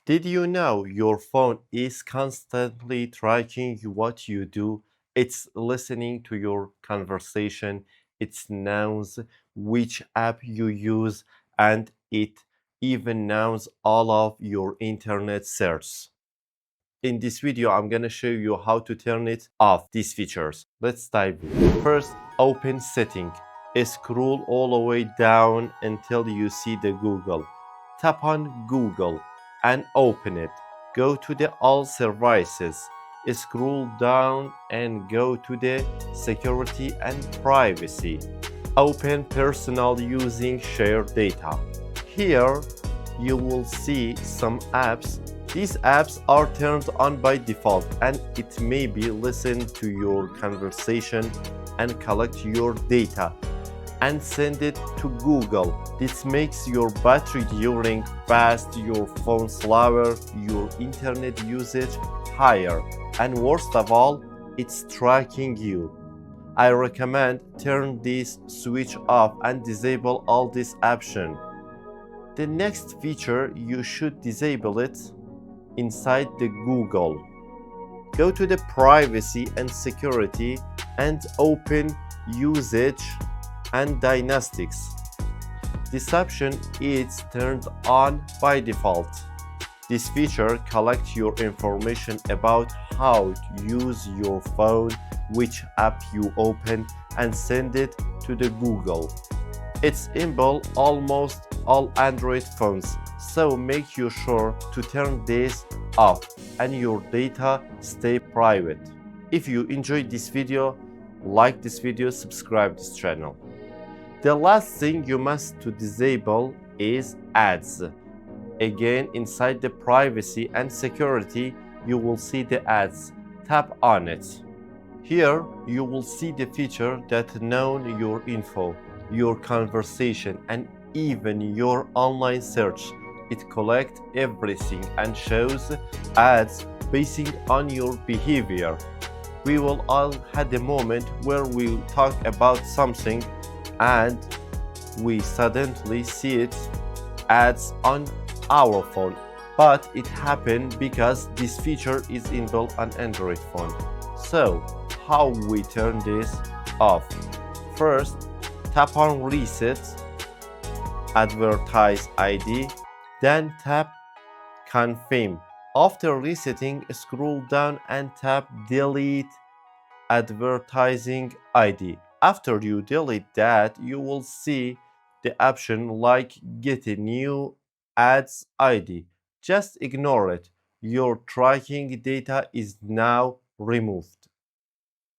Did you know your phone is constantly tracking what you do? It's listening to your conversation, it knows which app you use, and it even knows all of your internet search. In this video, I'm gonna show you how to turn it off, these features. Let's dive in. First, open setting. Scroll all the way down until you see the Google. Tap on Google and open it. Go to the all services. Scroll down and go to the security and privacy. Open personal using shared data. Here you will see some apps. These apps are turned on by default and it may be listen to your conversation and collect your data and send it to Google. This makes your battery during fast, your phone slower, your internet usage higher, and worst of all, it's tracking you. I recommend turn this switch off and disable all this option. The next feature, you should disable it inside the Google. Go to the privacy and security and open usage and diagnostics. This option is turned on by default. This feature collects your information about how to use your phone, which app you open, and send it to the Google. It's enabled almost all Android phones, so make sure to turn this off and your data stay private. If you enjoyed this video, like this video, subscribe this channel. The last thing you must to disable is ads. Again, inside the privacy and security, you will see the ads. Tap on it. Here, you will see the feature that knows your info, your conversation, and even your online search. It collects everything and shows ads based on your behavior. We will all have a moment where we talk about something and we suddenly see it ads on our phone, but it happened because this feature is enabled on Android phone. So how we turn this off? First, tap on reset advertise ID, then tap confirm. After resetting, scroll down and tap delete advertising ID. After you delete that, you will see the option like get a new ads ID. Just ignore it. Your tracking data is now removed.